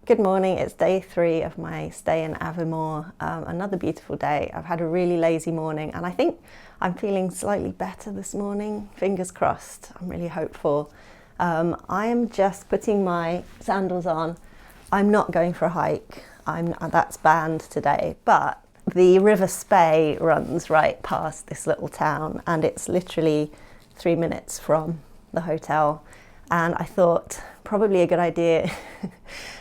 Good morning, it's day 3 of my stay in Aviemore. Another beautiful day. I've had a really lazy morning and I think I'm feeling slightly better this morning. Fingers crossed, I'm really hopeful. I am just putting my sandals on. I'm not going for a hike, that's banned today, but the River Spey runs right past this little town and it's literally 3 minutes from the hotel. And I thought probably a good idea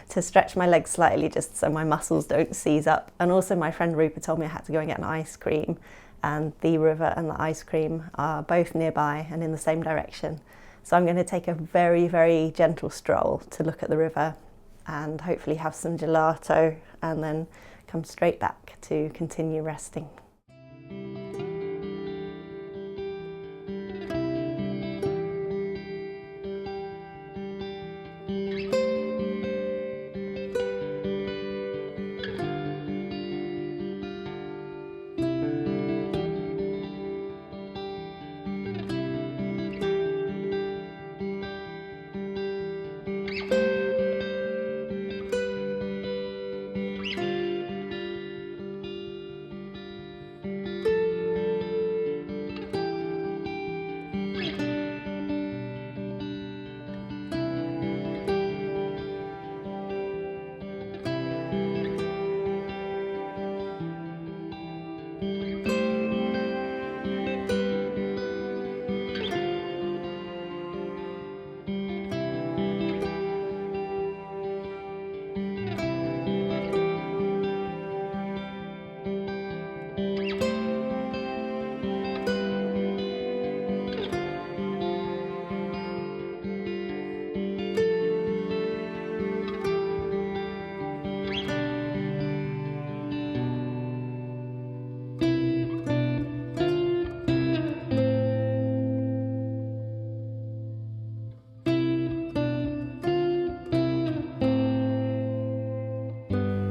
to stretch my legs slightly just so my muscles don't seize up. And also my friend Rupert told me I had to go and get an ice cream, and the river and the ice cream are both nearby and in the same direction. So I'm going to take a very, very gentle stroll to look at the river and hopefully have some gelato and then come straight back to continue resting.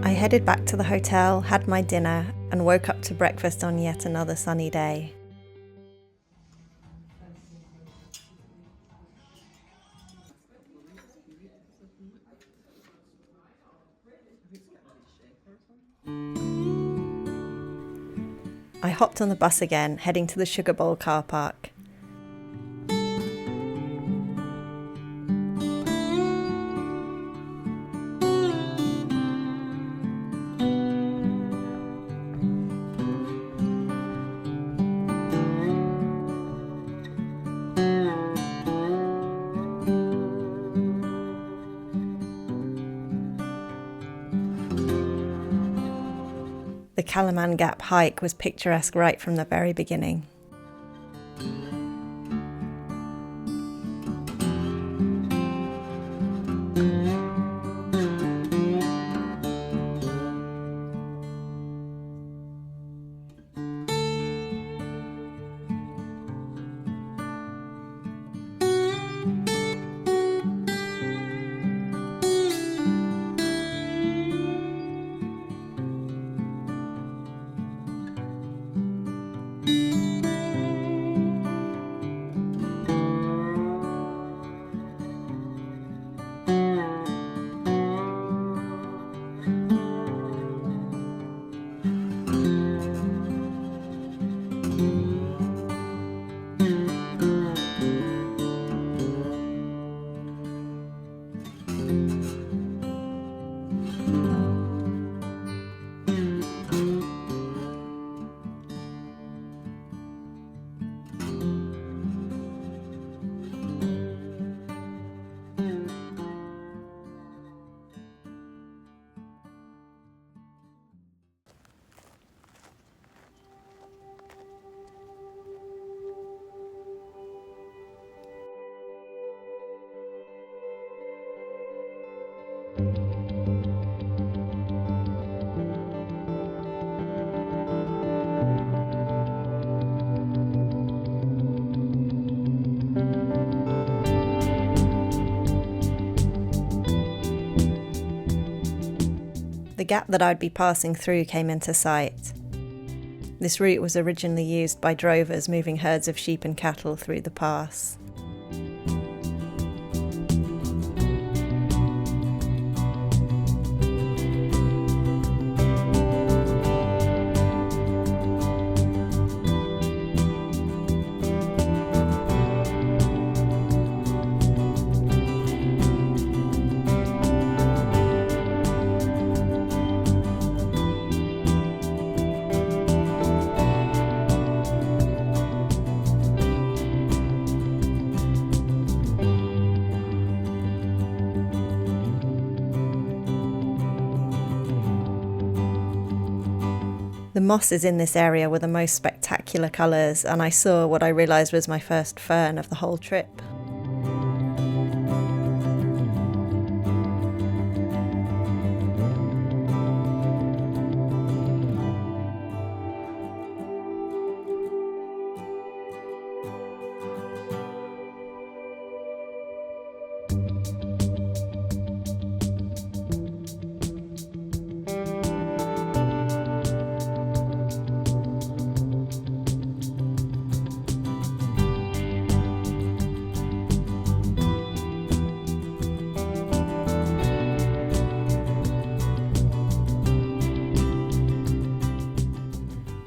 I headed back to the hotel, had my dinner, and woke up to breakfast on yet another sunny day. I hopped on the bus again, heading to the Sugar Bowl car park. The Calaman Gap hike was picturesque right from the very beginning. The gap that I'd be passing through came into sight. This route was originally used by drovers moving herds of sheep and cattle through the pass. The mosses in this area were the most spectacular colours, and I saw what I realised was my first fern of the whole trip.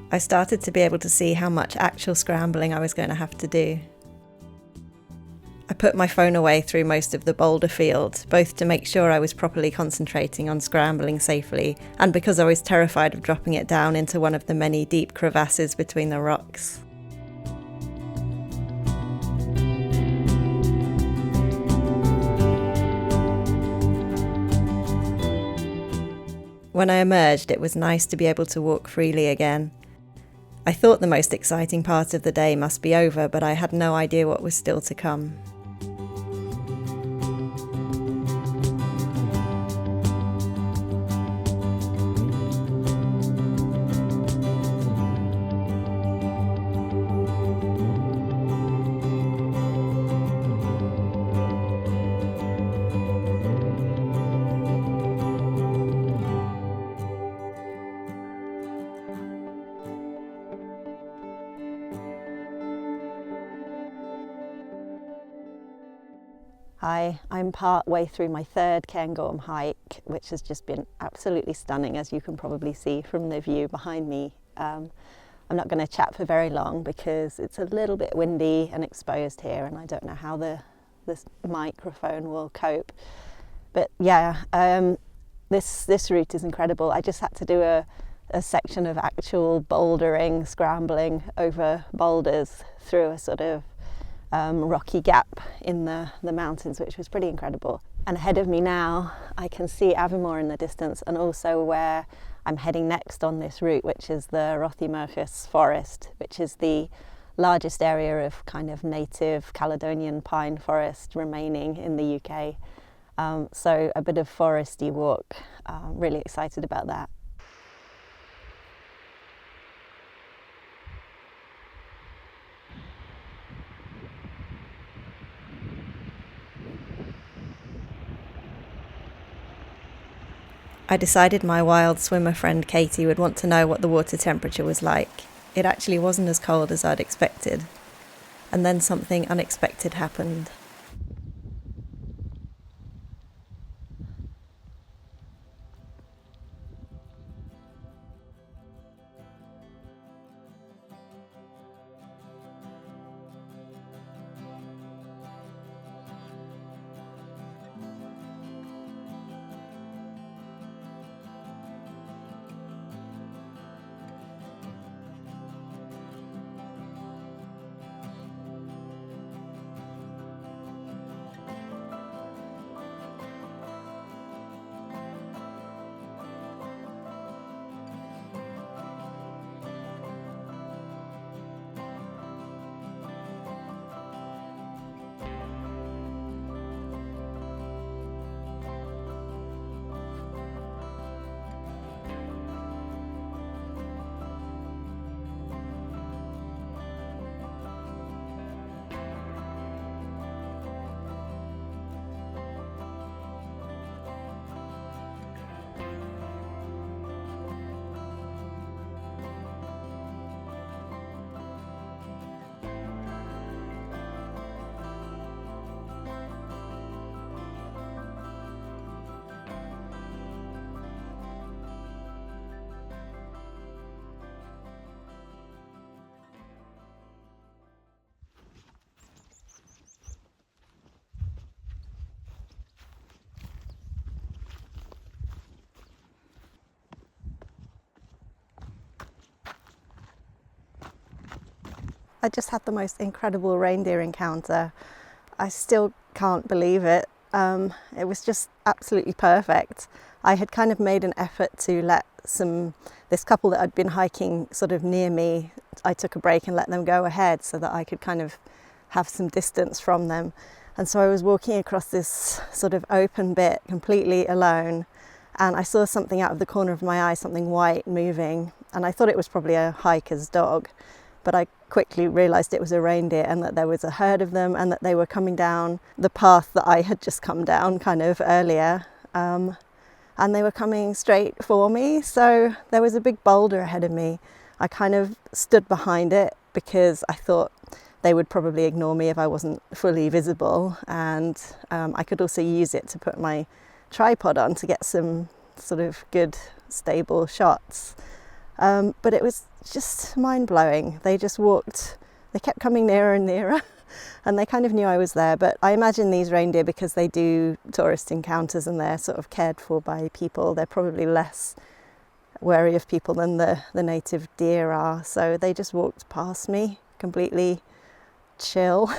I started to be able to see how much actual scrambling I was going to have to do. I put my phone away through most of the boulder field, both to make sure I was properly concentrating on scrambling safely, and because I was terrified of dropping it down into one of the many deep crevasses between the rocks. When I emerged, it was nice to be able to walk freely again. I thought the most exciting part of the day must be over, but I had no idea what was still to come. Hi, I'm part way through my third Cairngorm hike, which has just been absolutely stunning, as you can probably see from the view behind me. I'm not going to chat for very long because it's a little bit windy and exposed here, and I don't know how this microphone will cope. But yeah, this route is incredible. I just had to do a section of actual bouldering, scrambling over boulders through a sort of rocky gap in the mountains, which was pretty incredible. And ahead of me now I can see Aviemore in the distance, and also where I'm heading next on this route, which is the Rothiemurchus forest, which is the largest area of kind of native Caledonian pine forest remaining in the UK. So a bit of foresty walk. Really excited about that. I decided my wild swimmer friend Katie would want to know what the water temperature was like. It actually wasn't as cold as I'd expected. And then something unexpected happened. I just had the most incredible reindeer encounter. I still can't believe it. It was just absolutely perfect. I had kind of made an effort to let this couple that had been hiking sort of near me, I took a break and let them go ahead so that I could kind of have some distance from them. And so I was walking across this sort of open bit completely alone, and I saw something out of the corner of my eye, something white moving, and I thought it was probably a hiker's dog, but I quickly realised it was a reindeer and that there was a herd of them and that they were coming down the path that I had just come down kind of earlier, and they were coming straight for me. So there was a big boulder ahead of me. I kind of stood behind it because I thought they would probably ignore me if I wasn't fully visible, and I could also use it to put my tripod on to get some sort of good stable shots. But it was just mind-blowing. They kept coming nearer and nearer and they kind of knew I was there. But I imagine these reindeer, because they do tourist encounters and they're sort of cared for by people, they're probably less wary of people than the native deer are. So they just walked past me completely chill.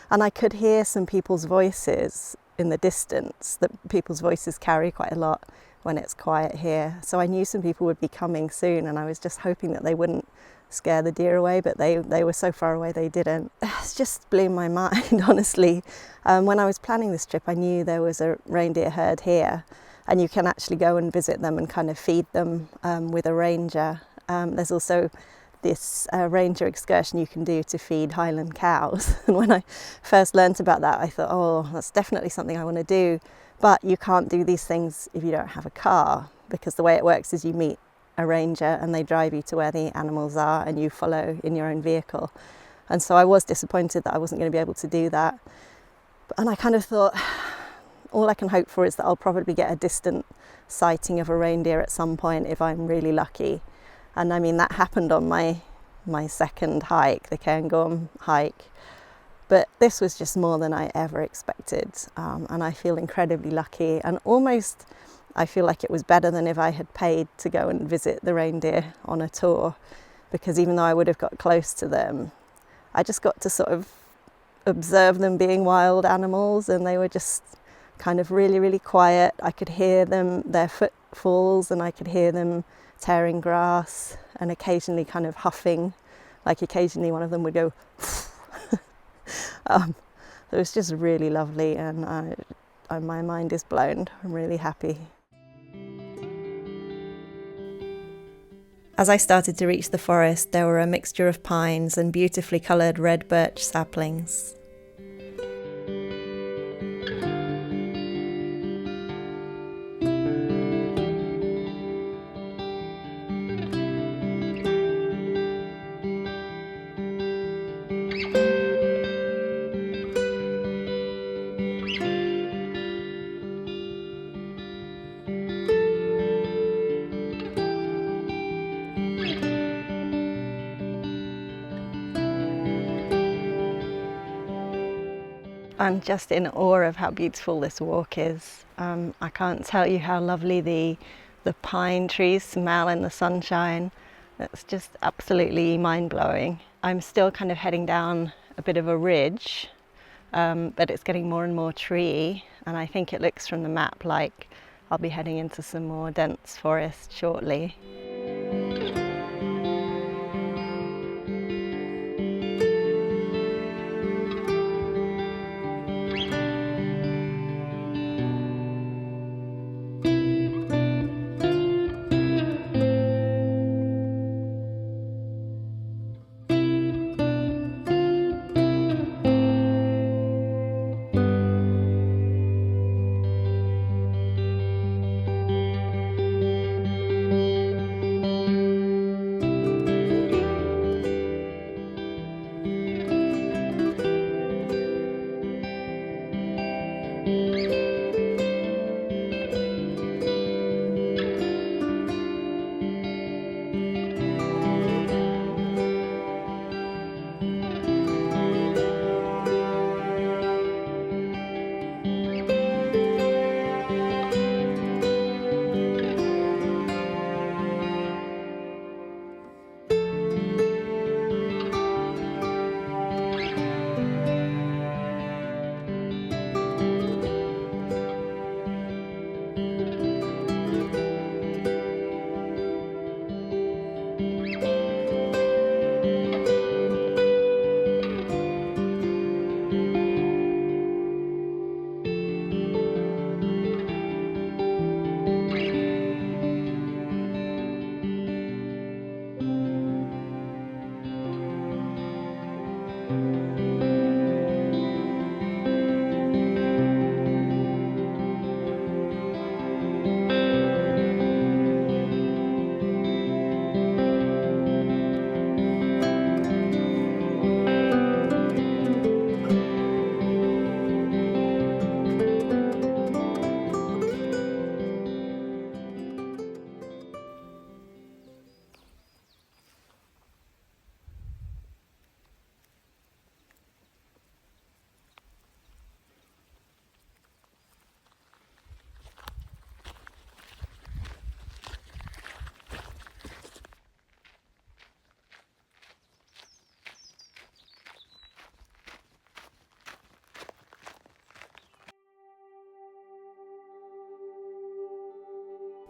And I could hear some people's voices in the distance. That people's voices carry quite a lot when it's quiet here. So I knew some people would be coming soon, and I was just hoping that they wouldn't scare the deer away, but they were so far away they didn't. It's just blew my mind, honestly. When I was planning this trip, I knew there was a reindeer herd here, and you can actually go and visit them and kind of feed them with a ranger. There's also this ranger excursion you can do to feed Highland cows. And when I first learnt about that, I thought, oh, that's definitely something I want to do. But you can't do these things if you don't have a car, because the way it works is you meet a ranger and they drive you to where the animals are and you follow in your own vehicle. And so I was disappointed that I wasn't going to be able to do that. And I kind of thought, all I can hope for is that I'll probably get a distant sighting of a reindeer at some point if I'm really lucky. And I mean, that happened on my second hike, the Cairngorm hike. But this was just more than I ever expected. And I feel incredibly lucky, and almost I feel like it was better than if I had paid to go and visit the reindeer on a tour, because even though I would have got close to them, I just got to sort of observe them being wild animals, and they were just kind of really, really quiet. I could hear them, their footfalls, and I could hear them tearing grass and occasionally kind of huffing, like occasionally one of them would go it was just really lovely, and my mind is blown. I'm really happy. As I started to reach the forest, there were a mixture of pines and beautifully coloured red birch saplings. I'm just in awe of how beautiful this walk is. I can't tell you how lovely the pine trees smell in the sunshine. It's just absolutely mind-blowing. I'm still kind of heading down a bit of a ridge, but it's getting more and more treey, and I think it looks from the map like I'll be heading into some more dense forest shortly.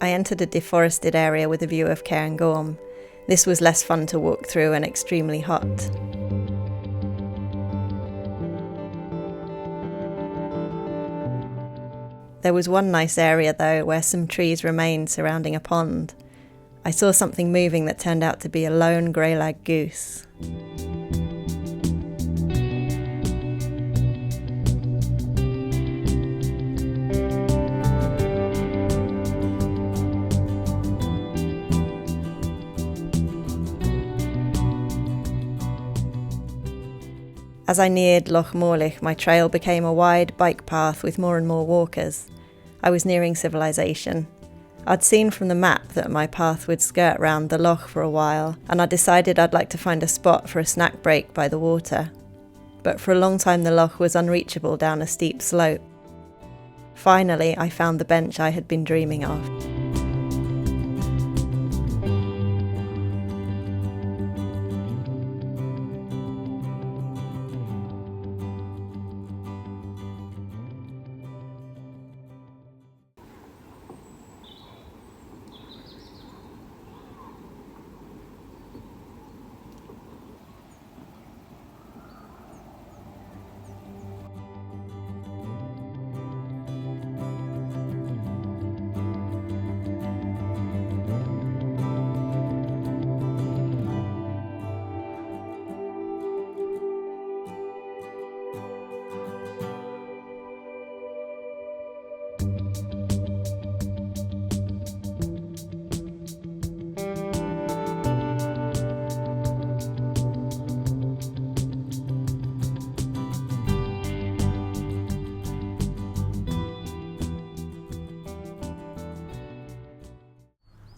I entered a deforested area with a view of Cairngorm. This was less fun to walk through and extremely hot. There was one nice area though, where some trees remained surrounding a pond. I saw something moving that turned out to be a lone grey-lag goose. As I neared Loch Morlich, my trail became a wide bike path with more and more walkers. I was nearing civilization. I'd seen from the map that my path would skirt round the loch for a while, and I decided I'd like to find a spot for a snack break by the water. But for a long time the loch was unreachable down a steep slope. Finally, I found the bench I had been dreaming of.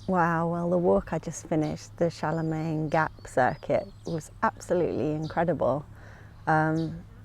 Wow, well the walk I just finished, the Chalamain Gap Circuit, was absolutely incredible.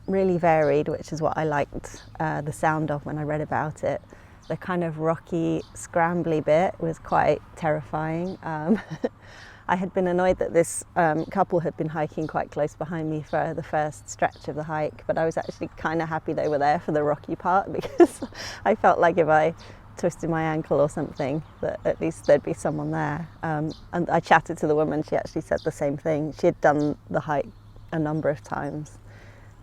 Really varied, which is what I liked the sound of when I read about it. The kind of rocky, scrambly bit was quite terrifying. I had been annoyed that this couple had been hiking quite close behind me for the first stretch of the hike, but I was actually kind of happy they were there for the rocky part, because I felt like if I twisted my ankle or something, that at least there'd be someone there. And I chatted to the woman, she actually said the same thing. She had done the hike a number of times,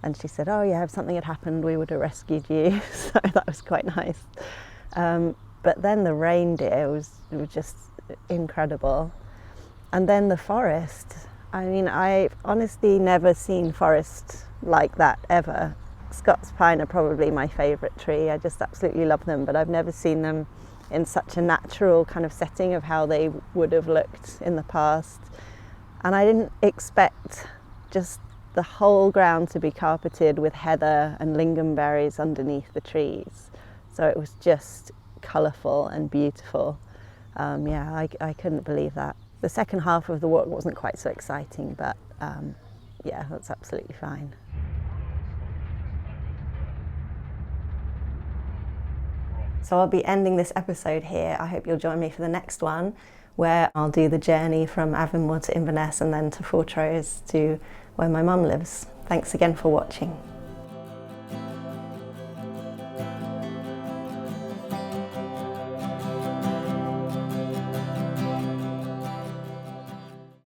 and she said, oh yeah, if something had happened we would have rescued you. So that was quite nice. But then the reindeer was just incredible. And then the forest, I mean, I've honestly never seen forest like that ever. Scots pine are probably my favourite tree. I just absolutely love them, but I've never seen them in such a natural kind of setting of how they would have looked in the past. And I didn't expect just the whole ground to be carpeted with heather and lingonberries underneath the trees. So it was just colourful and beautiful. Yeah, I couldn't believe that. The second half of the walk wasn't quite so exciting, but yeah, that's absolutely fine. So I'll be ending this episode here. I hope you'll join me for the next one, where I'll do the journey from Aviemore to Inverness and then to Fortrose to where my mum lives. Thanks again for watching.